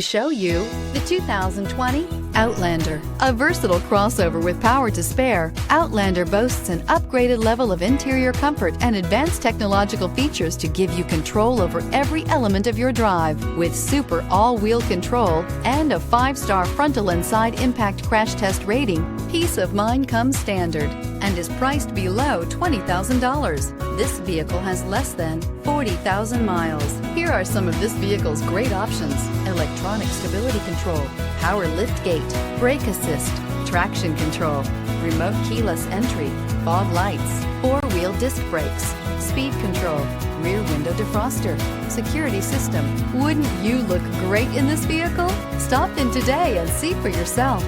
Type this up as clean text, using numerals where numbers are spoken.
Show you the 2020 Outlander. A versatile crossover with power to spare, Outlander boasts an upgraded level of interior comfort and advanced technological features to give you control over every element of your drive. With super all-wheel control and a 5-star frontal and side impact crash test rating, peace of mind comes standard and is priced below $20,000. This vehicle has less than 40,000 miles. Here are some of this vehicle's great options: electronic stability control, power lift gate, brake assist, traction control, remote keyless entry, fog lights, 4-wheel disc brakes, speed control, rear window defroster, security system. Wouldn't you look great in this vehicle? Stop in today and see for yourself.